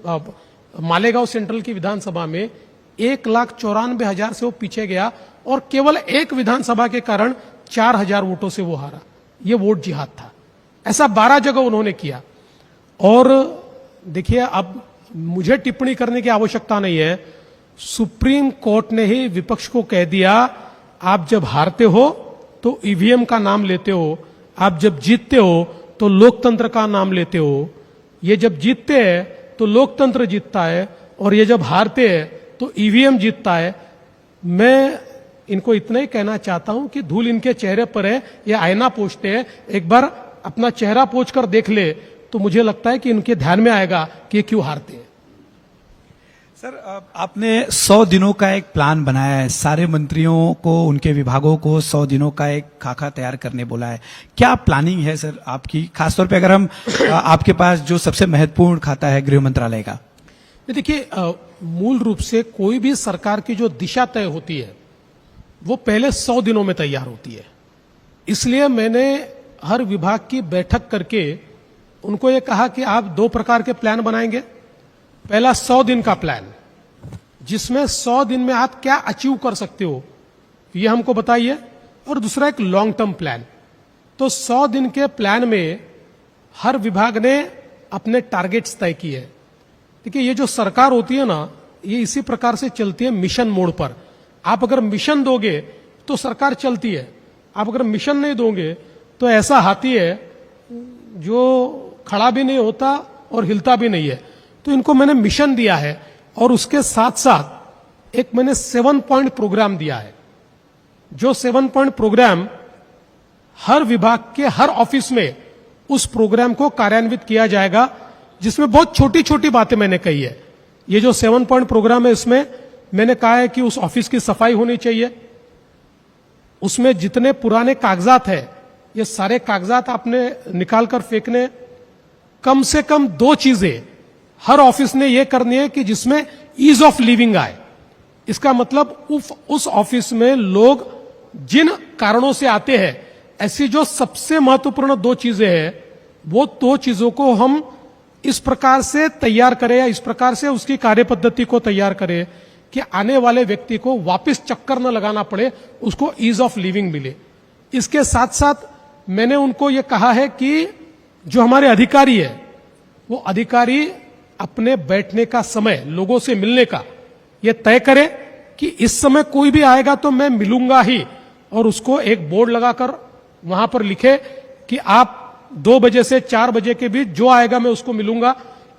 मालेगांव सेंट्रल की विधानसभा में 1,94,000 से वो पीछे गया, और केवल एक विधानसभा के कारण 4,000 वोटों से वो हारा। ये वोट जिहाद था। ऐसा 12 जगह उन्होंने किया। और देखिए, अब मुझे टिप्पणी करने की आवश्यकता नहीं है। सुप्रीम कोर्ट ने ही विपक्ष को कह दिया, आप जब हारते हो तो ईवीएम का नाम लेते हो, आप जब जीतते हो तो लोकतंत्र का नाम लेते हो। ये जब जीतते हैं तो लोकतंत्र जीतता है, और ये जब हारते हैं तो ईवीएम जीतता है। मैं इनको इतना ही कहना चाहता हूं कि धूल इनके चेहरे पर है, ये आईना पोंछते हैं, एक बार अपना चेहरा पोंछ कर देख ले तो मुझे लगता है कि इनके ध्यान में आएगा कि ये क्यों हारते हैं। सर, आपने 100 दिनों का एक प्लान बनाया है, सारे मंत्रियों को, उनके विभागों को 100 दिनों का एक खाका तैयार करने बोला है। क्या प्लानिंग है सर आपकी, खासतौर पे अगर हम आपके पास जो सबसे महत्वपूर्ण खाता है गृह मंत्रालय का? देखिए, मूल रूप से कोई भी सरकार की जो दिशा तय होती है वो पहले 100 दिनों में तैयार होती है। इसलिए मैंने हर विभाग की बैठक करके उनको ये कहा कि आप 2 प्रकार के प्लान बनाएंगे। पहला 100 दिन का प्लान, जिसमें 100 दिन में आप क्या अचीव कर सकते हो ये हमको बताइए, और दूसरा एक लॉन्ग टर्म प्लान। तो 100 दिन के प्लान में हर विभाग ने अपने टारगेट्स तय किए। देखिए, ये जो सरकार होती है ना, ये इसी प्रकार से चलती है, मिशन मोड पर। आप अगर मिशन दोगे तो सरकार चलती है, आप अगर मिशन नहीं दोगे तो ऐसा हाथी है जो खड़ा भी नहीं होता और हिलता भी नहीं है। तो इनको मैंने मिशन दिया है, और उसके साथ साथ एक मैंने 7 पॉइंट प्रोग्राम दिया है। जो 7 पॉइंट प्रोग्राम हर विभाग के हर ऑफिस में उस प्रोग्राम को कार्यान्वित किया जाएगा, जिसमें बहुत छोटी छोटी बातें मैंने कही है। ये जो 7 पॉइंट प्रोग्राम है, इसमें मैंने कहा है कि उस ऑफिस की सफाई होनी चाहिए, उसमें जितने पुराने कागजात है ये सारे कागजात आपने निकाल कर फेंकने। कम से कम 2 चीजें हर ऑफिस ने ये करनी है कि जिसमें ईज ऑफ लिविंग आए। इसका मतलब उस ऑफिस में लोग जिन कारणों से आते हैं, ऐसी जो सबसे महत्वपूर्ण 2 चीजें हैं, वो 2 चीजों को हम इस प्रकार से तैयार करें, या इस प्रकार से उसकी कार्य पद्धति को तैयार करें कि आने वाले व्यक्ति को वापस चक्कर न लगाना पड़े, उसको ईज ऑफ लिविंग मिले। इसके साथ साथ मैंने उनको ये कहा है कि जो हमारे अधिकारी है, वो अधिकारी अपने बैठने का समय, लोगों से मिलने का, ये तय करे कि इस समय कोई भी आएगा तो मैं मिलूंगा ही, और उसको एक बोर्ड लगाकर वहां पर लिखे कि आप 2 बजे से 4 बजे के बीच जो आएगा मैं उसको मिलूंगा।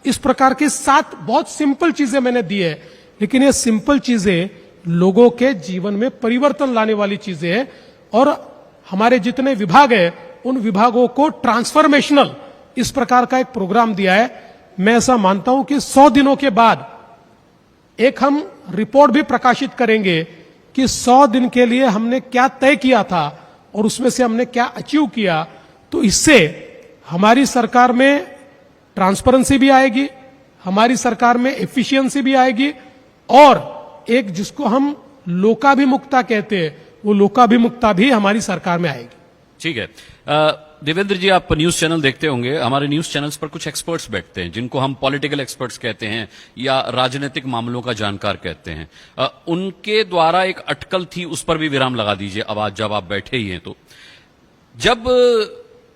इस प्रकार की 7 बहुत सिंपल चीजें मैंने दी है, लेकिन ये सिंपल चीजें लोगों के जीवन में परिवर्तन लाने वाली चीजें हैं। और हमारे जितने विभाग हैं, उन विभागों को ट्रांसफॉर्मेशनल इस प्रकार का एक प्रोग्राम दिया है। मैं ऐसा मानता हूं कि 100 दिनों के बाद एक हम रिपोर्ट भी प्रकाशित करेंगे कि 100 दिन के लिए हमने क्या तय किया था और उसमें से हमने क्या अचीव किया। तो इससे हमारी सरकार में ट्रांसपेरेंसी भी आएगी, हमारी सरकार में एफिशिएंसी भी आएगी, और एक जिसको हम लोकाभिमुखता कहते हैं, वो लोकाभिमुखता भी हमारी सरकार में आएगी। ठीक है। देवेंद्र जी, आप न्यूज चैनल देखते होंगे। हमारे न्यूज चैनल्स पर कुछ एक्सपर्ट्स बैठते हैं जिनको हम पॉलिटिकल एक्सपर्ट्स कहते हैं या राजनीतिक मामलों का जानकार कहते हैं। उनके द्वारा एक अटकल थी, उस पर भी विराम लगा दीजिए अब आज जब आप बैठे ही हैं। तो जब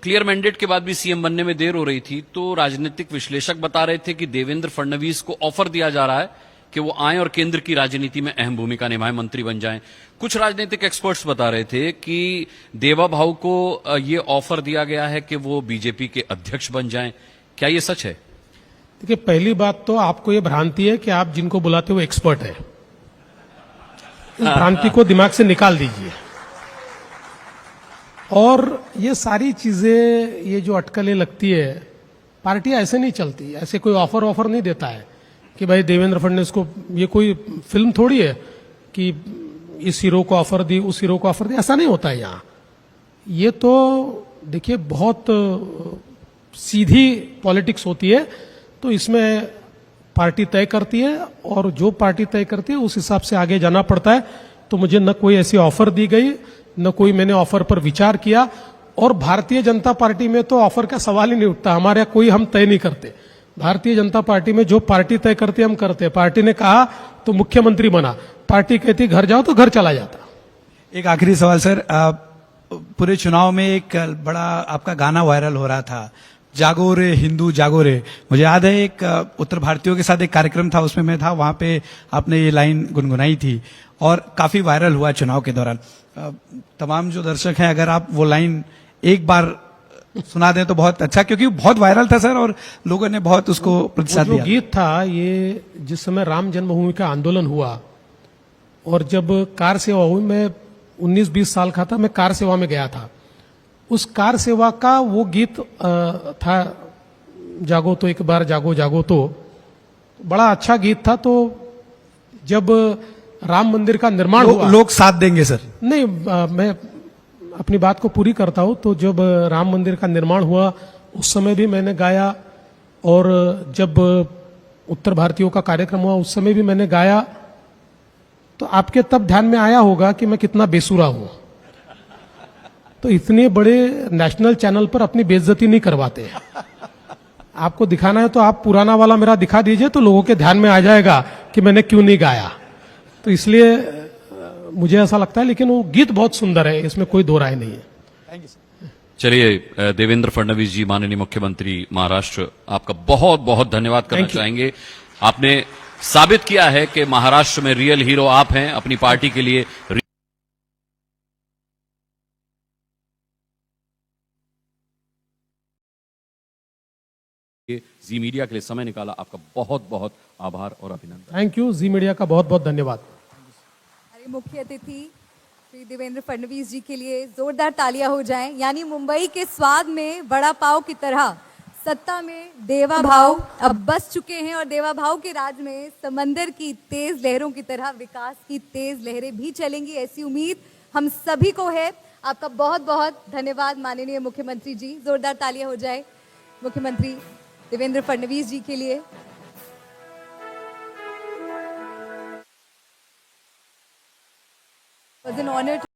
क्लियर मैंडेट के बाद भी सीएम बनने में देर हो रही थी, तो राजनीतिक विश्लेषक बता रहे थे कि देवेंद्र फडणवीस को ऑफर दिया जा रहा है कि वो आए और केंद्र की राजनीति में अहम भूमिका निभाएं, मंत्री बन जाएं। कुछ राजनीतिक एक्सपर्ट्स बता रहे थे कि देवा भाऊ को ये ऑफर दिया गया है कि वो बीजेपी के अध्यक्ष बन जाएं। क्या ये सच है? देखिए, पहली बात तो आपको ये भ्रांति है कि आप जिनको बुलाते हो एक्सपर्ट है। इस भ्रांति को दिमाग से निकाल दीजिए। और ये सारी चीजें, ये जो अटकलें लगती है, पार्टी ऐसे नहीं चलती। ऐसे कोई ऑफर नहीं देता है कि भाई देवेंद्र फडणवीस को, ये कोई फिल्म थोड़ी है कि इस हीरो को ऑफर दी, उस हीरो को ऑफर दी, ऐसा नहीं होता है यहाँ। ये तो देखिए बहुत सीधी पॉलिटिक्स होती है। तो इसमें पार्टी तय करती है और जो पार्टी तय करती है उस हिसाब से आगे जाना पड़ता है। तो मुझे न कोई ऐसी ऑफर दी गई, न कोई मैंने ऑफर पर विचार किया। और भारतीय जनता पार्टी में तो ऑफर का सवाल ही नहीं उठता। हमारे यहाँ कोई हम तय नहीं करते। भारतीय जनता पार्टी में जो पार्टी तय करती है हम करते हैं। पार्टी ने कहा तो मुख्यमंत्री बना, पार्टी कहती घर जाओ तो घर चला जाता। एक आखिरी सवाल सर, पूरे चुनाव में एक बड़ा आपका गाना वायरल हो रहा था, जागो रे हिंदू जागो रे। मुझे याद है एक उत्तर भारतीयों के साथ एक कार्यक्रम था, उसमें मैं था, वहां पे आपने ये लाइन गुनगुनाई थी और काफी वायरल हुआ चुनाव के दौरान। तमाम जो दर्शक हैं, अगर आप वो लाइन एक बार सुना दें तो बहुत अच्छा, क्योंकि बहुत वायरल था सर और लोगों ने बहुत उसको प्रतिसाद जो दिया। गीत था, ये जिस समय राम जन्मभूमि का आंदोलन हुआ और जब कार सेवा हुई, मैं 19-20 साल का था, मैं कार सेवा में गया था। उस कार सेवा का वो गीत था, जागो तो एक बार जागो जागो तो, बड़ा अच्छा गीत था। तो जब राम मंदिर का निर्माण हुआ, लोग साथ देंगे सर। नहीं, मैं अपनी बात को पूरी करता हूं। तो जब राम मंदिर का निर्माण हुआ उस समय भी मैंने गाया, और जब उत्तर भारतीयों का कार्यक्रम हुआ उस समय भी मैंने गाया। तो आपके तब ध्यान में आया होगा कि मैं कितना बेसुरा हूं। तो इतने बड़े नेशनल चैनल पर अपनी बेइज्जती नहीं करवाते। आपको दिखाना है तो आप पुराना वाला मेरा दिखा दीजिए, तो लोगों के ध्यान में आ जाएगा कि मैंने क्यों नहीं गाया। तो इसलिए मुझे ऐसा लगता है, लेकिन वो गीत बहुत सुंदर है, इसमें कोई दो राय नहीं है। चलिए, देवेंद्र फडणवीस जी, माननीय मुख्यमंत्री महाराष्ट्र, आपका बहुत बहुत धन्यवाद करना Thank you. चाहेंगे। आपने साबित किया है कि महाराष्ट्र में रियल हीरो आप हैं। अपनी पार्टी के लिए जी मीडिया के लिए समय निकाला, आपका बहुत बहुत आभार और अभिनंदन। Thank you. जी मीडिया का बहुत बहुत धन्यवाद। हमारे मुख्य अतिथि श्री देवेंद्र फडणवीस जी के लिए जोरदार तालियां हो जाएं। यानी मुंबई के स्वाद में बड़ा पाव की तरह सत्ता में देवा भाव अब बस चुके हैं, और देवा भाव के राज में समंदर की तेज लहरों की तरह विकास की तेज लहरें भी चलेंगी, ऐसी उम्मीद हम सभी को है। आपका बहुत बहुत धन्यवाद माननीय मुख्यमंत्री जी। जोरदार तालियां हो जाए मुख्यमंत्री देवेंद्र फडणवीस जी के लिए। Was an honor to